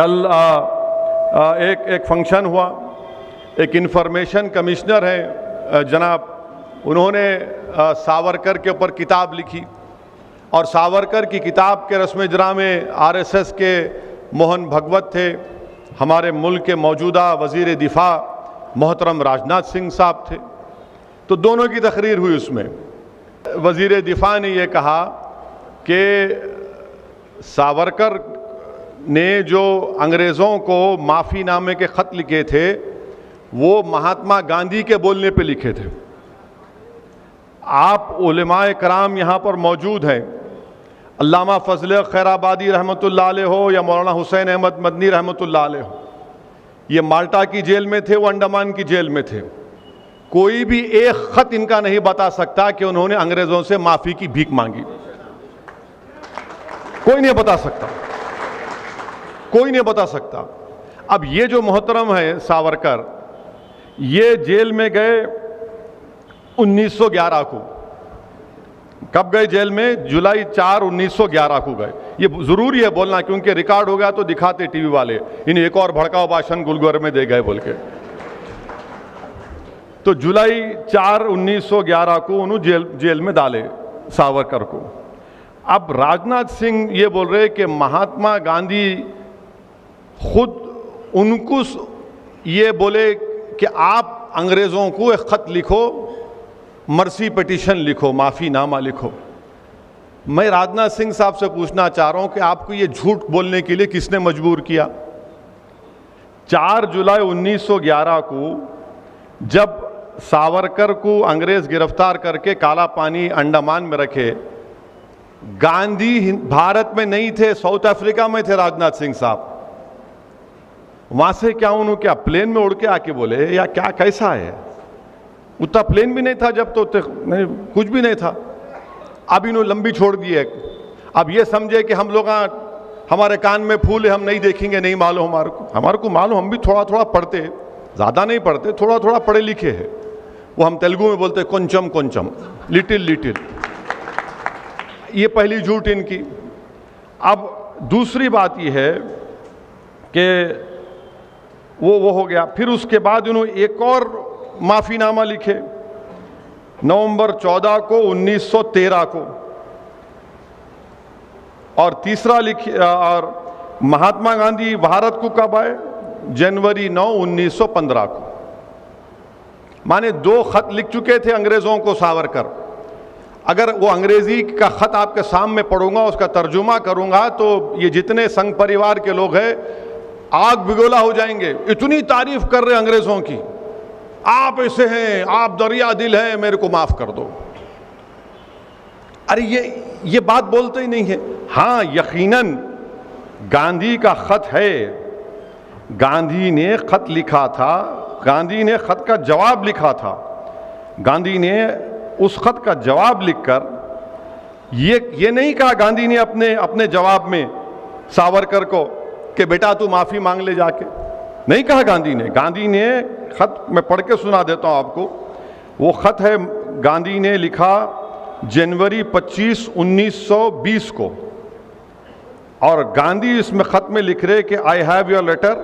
कल एक फंक्शन हुआ, एक इंफॉर्मेशन कमिश्नर है जनाब, उन्होंने सावरकर के ऊपर किताब लिखी और सावरकर की किताब के रस्म इजरा में आरएसएस के मोहन भगवत थे, हमारे मुल्क के मौजूदा वज़ीर दिफा मोहतरम राजनाथ सिंह साहब थे। तो दोनों की तकरीर हुई। उसमें वज़ीर दिफा ने यह कहा कि सावरकर ने जो अंग्रेज़ों को माफ़ीनामे के ख़त लिखे थे वो महात्मा गांधी के बोलने पे लिखे थे। आप उलमाए कराम यहाँ पर मौजूद हैं, अल्लामा फजल खैराबादी रहमतुल्लाह अलैह हो या मौलाना हुसैन अहमद मदनी रहमतुल्लाह अलैह हो, ये माल्टा की जेल में थे, वो अंडमान की जेल में थे। कोई भी एक ख़त इनका नहीं बता सकता कि उन्होंने अंग्रेज़ों से माफ़ी की भीख मांगी। कोई नहीं बता सकता, कोई नहीं बता सकता। अब ये जो मोहतरम है सावरकर, ये जेल में गए 1911 को। कब गए जेल में? जुलाई 4, 1911 को गए। ये जरूरी है बोलना क्योंकि रिकॉर्ड हो गया तो दिखाते टीवी वाले, इन्हें एक और भड़काऊ भाषण गुलगोर में दे गए बोल के। तो जुलाई 4, 1911 को उन्होंने जेल में डाले सावरकर को। अब राजनाथ सिंह ये बोल रहे कि महात्मा गांधी खुद उनको ये बोले कि आप अंग्रेज़ों को एक ख़त लिखो, मर्सी पिटीशन लिखो, माफ़ीनामा लिखो। मैं राजनाथ सिंह साहब से पूछना चाह रहा हूं कि आपको ये झूठ बोलने के लिए किसने मजबूर किया? 4 जुलाई 1911 को जब सावरकर को अंग्रेज़ गिरफ्तार करके काला पानी अंडमान में रखे, गांधी भारत में नहीं थे, साउथ अफ्रीका में थे राजनाथ सिंह साहब। वहां से क्या उन्होंने क्या प्लेन में उड़ के आके बोले या क्या, कैसा है? उतना प्लेन भी नहीं था जब, तो नहीं, कुछ भी नहीं था। अब इन्होंने लंबी छोड़ दी है। अब ये समझे कि हम लोग हमारे कान में फूल है, हम नहीं देखेंगे, नहीं मालूम हमारे को मालूम, हम भी थोड़ा थोड़ा पढ़ते हैं, ज़्यादा नहीं पढ़ते, थोड़ा थोड़ा पढ़े लिखे हैं। वो हम तेलुगु में बोलते हैं కొంచెం కొంచెం, लिटिल लिटिल। ये पहली झूठ इनकी। अब दूसरी बात यह है कि वो हो गया। फिर उसके बाद उन्होंने एक और माफ़ीनामा लिखे नवंबर 14 को 1913 को, और तीसरा लिखे और महात्मा गांधी भारत को कब आए? जनवरी 9, 1915 को। माने 2 खत लिख चुके थे अंग्रेज़ों को सावरकर। अगर वो अंग्रेज़ी का ख़त आपके सामने पढ़ूंगा, उसका तर्जुमा करूंगा, तो ये जितने संघ परिवार के लोग हैं आग बिगोला हो जाएंगे। इतनी तारीफ कर रहे अंग्रेज़ों की, आप ऐसे हैं, आप दरिया दिल हैं, मेरे को माफ़ कर दो। अरे ये बात बोलते ही नहीं है। हाँ, यकीनन गांधी का ख़त है, गांधी ने ख़त लिखा था, गांधी ने ख़त का जवाब लिखा था। गांधी ने उस ख़त का जवाब लिखकर ये नहीं कहा गांधी ने अपने जवाब में सावरकर को कि बेटा तू माफ़ी मांग ले जाके, नहीं कहा गांधी ने। गांधी ने ख़त मैं पढ़ के सुना देता हूँ आपको। वो ख़त है, गांधी ने लिखा जनवरी 25, 1920 को, और गांधी इसमें ख़त में लिख रहे कि आई हैव योर लेटर,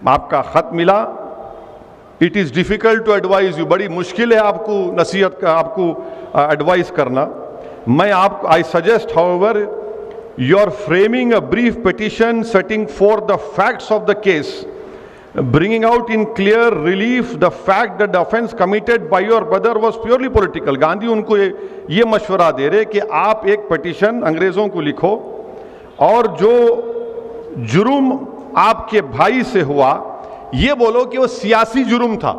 आपका ख़त मिला। It is difficult to advise you, बड़ी मुश्किल है आपको नसीहत का, आपको एडवाइस करना। मैं आपको I suggest however you are framing a brief petition setting forth the facts of the case, bringing out in clear relief the fact that the offense committed by your brother was purely political. Gandhi उनको ये मशवरा दे रहे कि आप एक petition अंग्रेज़ों को लिखो और जो जुर्म आपके भाई से हुआ ये बोलो कि वो सियासी जुर्म था।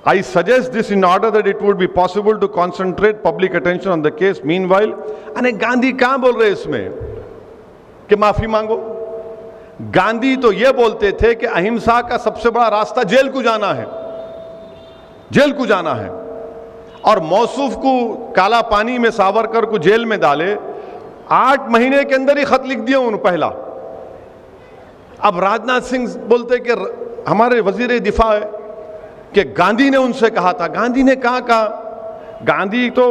I suggest this in order that it would be possible to concentrate public attention on the case. Meanwhile, अने गांधी कहाँ बोल रहे इसमें कि माफी मांगो? गांधी तो ये बोलते थे कि अहिंसा का सबसे बड़ा रास्ता जेल को जाना है, जेल को जाना है। और मौसूफ को काला पानी में सावरकर को जेल में डाले, 8 महीने के अंदर ही खत लिख दिया उन्होंने पहला। अब राजनाथ सिंह बोलते कि हमारे वजीर दिफा है कि गांधी ने उनसे कहा था। गांधी ने कहा? गांधी तो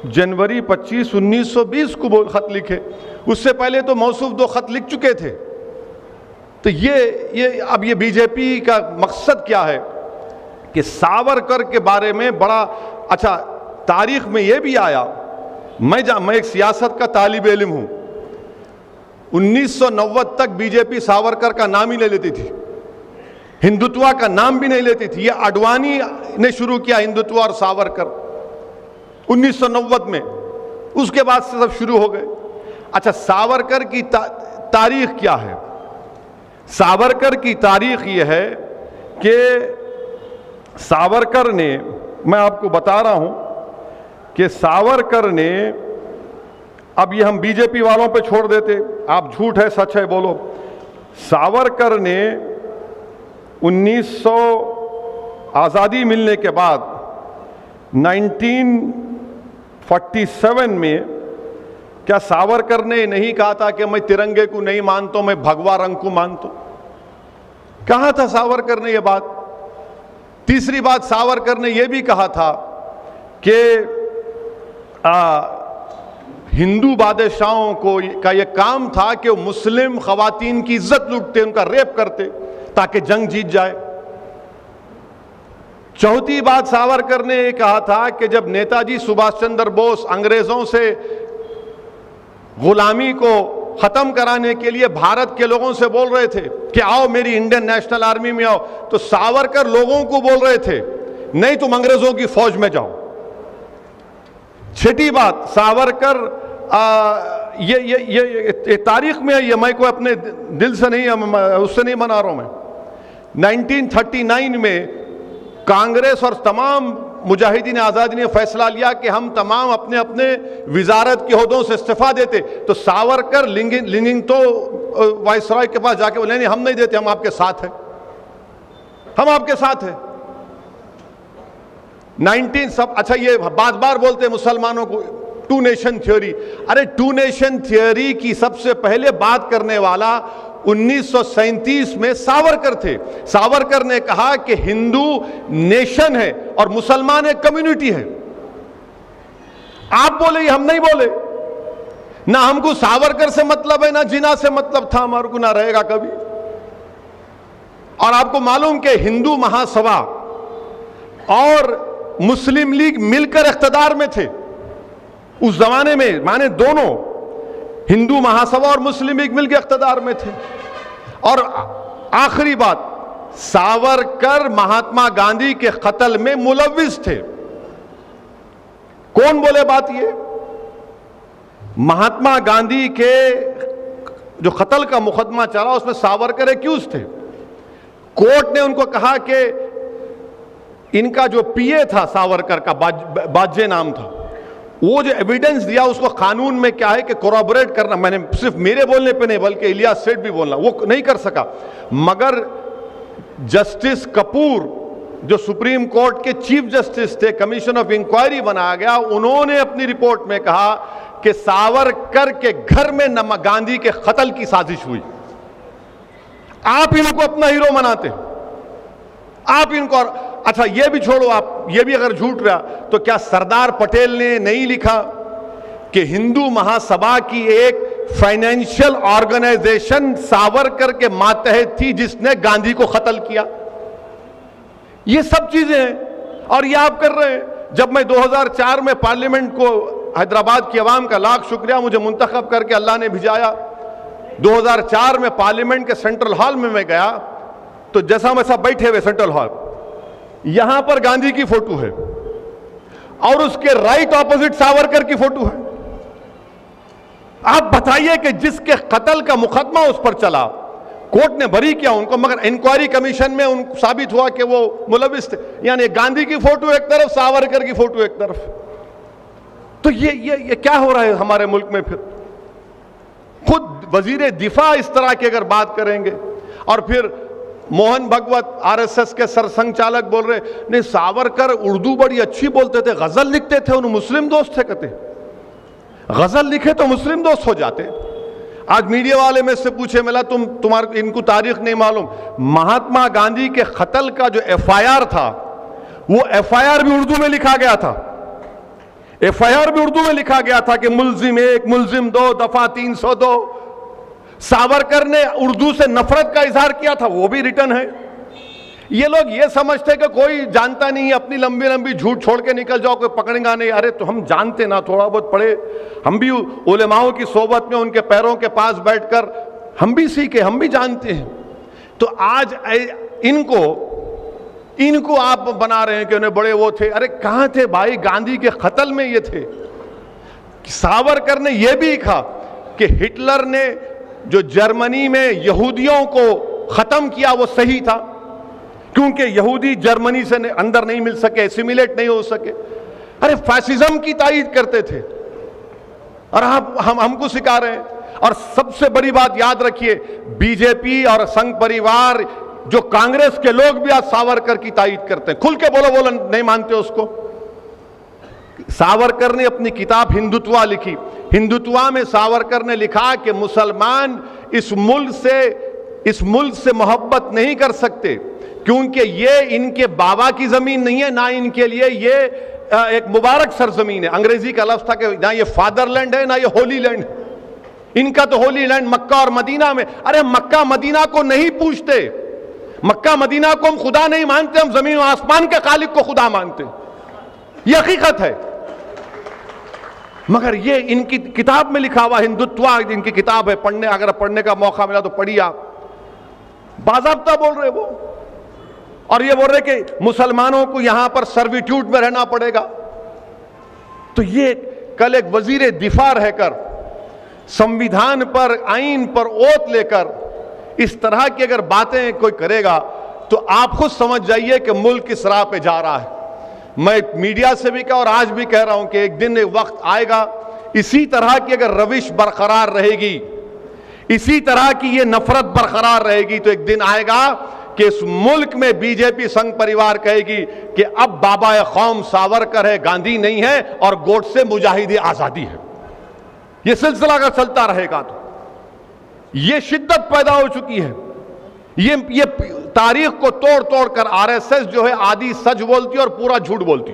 जनवरी 25, 1920 को खत लिखे। उससे पहले तो मौसूफ 2 खत लिख चुके थे। तो अब ये बीजेपी का मकसद क्या है कि सावरकर के बारे में बड़ा अच्छा, तारीख में ये भी आया, मैं एक सियासत का तालिब इल्म हूं, 1990 तक बीजेपी सावरकर का नाम ही नहीं लेती थी, हिंदुत्व का नाम भी नहीं लेती थी। ये आडवाणी ने शुरू किया हिंदुत्व और सावरकर 1990 में, उसके बाद से सब शुरू हो गए। अच्छा, सावरकर की तारीख क्या है? सावरकर की तारीख ये है कि सावरकर ने, मैं आपको बता रहा हूं कि सावरकर ने, अब ये हम बीजेपी वालों पे छोड़ देते, आप झूठ है सच है बोलो। सावरकर ने 1900 आज़ादी मिलने के बाद 1947 में, क्या सावरकर ने नहीं कहा था कि मैं तिरंगे को नहीं मानता, मैं भगवा रंग को मानता? कहा था सावरकर ने यह बात। तीसरी बात, सावरकर ने यह भी कहा था कि हिंदू बादशाहों को का यह काम था कि वो मुस्लिम खवातीन की इज्जत लूटते, उनका रेप करते ताकि जंग जीत जाए। चौथी बात सावरकर ने यह कहा था कि जब नेताजी सुभाष चंद्र बोस अंग्रेजों से गुलामी को खत्म कराने के लिए भारत के लोगों से बोल रहे थे कि आओ मेरी इंडियन नेशनल आर्मी में आओ, तो सावरकर लोगों को बोल रहे थे नहीं तुम अंग्रेजों की फौज में जाओ। छठी बात, सावरकर ये तारीख में है, ये मैं कोई अपने दिल से नहीं, उससे नहीं मना रहा हूं मैं। 1939 में कांग्रेस और तमाम मुजाहिदीन आज़ादी ने फैसला लिया कि हम तमाम अपने अपने विजारत के ओहदों से इस्तीफा देते, तो सावरकर लिंगिंग तो वायसराय के पास जाके बोले नहीं हम नहीं देते, हम आपके साथ हैं, हम आपके साथ हैं। 19 सब अच्छा, ये बार बार बोलते हैं मुसलमानों को 2 नेशन थ्योरी। अरे 2 नेशन थ्योरी की सबसे पहले बात करने वाला 1937 में सावरकर थे। सावरकर ने कहा कि हिंदू नेशन है और मुसलमान एक कम्युनिटी है। आप बोले, हम नहीं बोले। ना हमको सावरकर से मतलब है, ना जिना से मतलब था, हमारे को ना रहेगा कभी। और आपको मालूम कि हिंदू महासभा और मुस्लिम लीग मिलकर इख्तिदार में थे उस जमाने में, माने दोनों, हिंदू महासभा और मुस्लिम लीग मिलकर इख्तिदार में थे। और आखिरी बात, सावरकर महात्मा गांधी के कत्ल में मुलव्विस थे। कौन बोले बात? ये महात्मा गांधी के जो कत्ल का मुकदमा चला उसमें सावरकर एक्यूज थे। कोर्ट ने उनको कहा कि इनका जो पीए था सावरकर का, बाजे नाम था, वो जो एविडेंस दिया उसको कानून में क्या है कि कोरॉबोरेट करना, मैंने सिर्फ मेरे बोलने पे नहीं बल्कि इलियास सेठ भी बोलना, वो नहीं कर सका। मगर जस्टिस कपूर जो सुप्रीम कोर्ट के चीफ जस्टिस थे, कमीशन ऑफ इंक्वायरी बनाया गया, उन्होंने अपनी रिपोर्ट में कहा कि सावरकर के घर में गांधी के कत्ल की साजिश हुई। आप इनको अपना हीरो मनाते, आप इनको। अच्छा ये भी छोड़ो, आप ये भी अगर झूठ रहा तो क्या सरदार पटेल ने नहीं लिखा कि हिंदू महासभा की एक फाइनेंशियल ऑर्गेनाइजेशन सावरकर के मातहत थी जिसने गांधी को कत्ल किया? ये सब चीजें हैं और ये आप कर रहे हैं। जब मैं 2004 में पार्लियामेंट को, हैदराबाद की आवाम का लाख शुक्रिया, मुझे मुंतखब करके अल्लाह ने भिजाया। 2004 में पार्लियामेंट के सेंट्रल हॉल में मैं गया तो जैसा वैसा बैठे हुए सेंट्रल हॉल, यहां पर गांधी की फोटो है और उसके राइट ऑपोजिट सावरकर की फोटो है। आप बताइए कि जिसके कत्ल का मुकदमा उस पर चला, कोर्ट ने बरी किया उनको, मगर इंक्वायरी कमीशन में उनको साबित हुआ कि वो मुलविस थे। यानी गांधी की फोटो एक तरफ, सावरकर की फोटो एक तरफ। तो ये क्या हो रहा है हमारे मुल्क में? फिर खुद वजीर दिफा इस तरह की अगर बात करेंगे, और फिर मोहन भगवत आरएसएस के सरसंघचालक बोल रहे नहीं सावरकर उर्दू बड़ी अच्छी बोलते थे, गजल लिखते थे, उन्हें मुस्लिम दोस्त थे। कहते गजल लिखे तो मुस्लिम दोस्त हो जाते। आज मीडिया वाले में से पूछे, मिला तुम्हारे इनको तारीख नहीं मालूम, महात्मा गांधी के कत्ल का जो एफआईआर था वो एफआईआर भी उर्दू में लिखा गया था। FIR भी उर्दू में लिखा गया था कि मुल्जिम 1, मुल्जिम 2, दफा 302। सावरकर ने उर्दू से नफरत का इजहार किया था, वो भी रिटर्न है। ये लोग ये समझते कि कोई जानता नहीं है, अपनी लंबी लंबी झूठ छोड़ के निकल जाओ, कोई पकड़ेगा नहीं। अरे तो हम जानते ना, थोड़ा बहुत पढ़े, हम भी उलेमाओं की सोबत में उनके पैरों के पास बैठकर हम भी सीखे, हम भी जानते हैं। तो आज इनको आप बना रहे हैं कि उन्हें बड़े वो थे। अरे कहां थे भाई, गांधी के कत्ल में ये थे। सावरकर ने यह भी लिखा कि हिटलर ने जो जर्मनी में यहूदियों को खत्म किया वो सही था, क्योंकि यहूदी जर्मनी से अंदर नहीं मिल सके, एसिमिलेट नहीं हो सके। अरे फैसिज्म की तायीद करते थे और हमको सिखा रहे हैं। और सबसे बड़ी बात याद रखिए, बीजेपी और संघ परिवार, जो कांग्रेस के लोग भी आज सावरकर की तायीद करते हैं। खुल के बोलो नहीं मानते उसको। सावरकर ने अपनी किताब हिंदुत्वा लिखी। हिंदुत्वा में सावरकर ने लिखा कि मुसलमान इस मुल्क से मोहब्बत नहीं कर सकते, क्योंकि ये इनके बाबा की जमीन नहीं है, ना इनके लिए ये एक मुबारक सरजमीन है। अंग्रेजी का लफ्ज था कि ना ये फादरलैंड है, ना ये होली लैंड। इनका तो होली लैंड मक्का और मदीना में। अरे मक्का मदीना को नहीं पूछते, मक्का मदीना को हम खुदा नहीं मानते, हम जमीन और आसमान के खालिक को खुदा मानते। यह हकीकत है। मगर ये इनकी किताब में लिखा हुआ हिंदुत्वा, इनकी किताब है, पढ़ने, अगर पढ़ने का मौका मिला तो पढ़िए आप। बाज़ाब्ता बोल रहे वो, और ये बोल रहे कि मुसलमानों को यहां पर सर्विट्यूड में रहना पड़ेगा। तो ये कल एक वजीर दिफा रहकर, संविधान पर, आईन पर ओत लेकर इस तरह की अगर बातें कोई करेगा तो आप खुद समझ जाइए कि मुल्क किस राह पे जा रहा है। मैं मीडिया से भी कहा और आज भी कह रहा हूं कि एक दिन एक वक्त आएगा, इसी तरह की अगर रविश बरकरार रहेगी, इसी तरह की ये नफरत बरकरार रहेगी, तो एक दिन आएगा कि इस मुल्क में बीजेपी संघ परिवार कहेगी कि अब बाबा कौम सावरकर है, गांधी नहीं है, और गोडसे मुजाहिद आजादी है। ये सिलसिला अगर चलता रहेगा तो ये शिद्दत पैदा हो चुकी है। ये तारीख को तोड़ तोड़ कर आरएसएस जो है आधी सच बोलती और पूरा झूठ बोलती।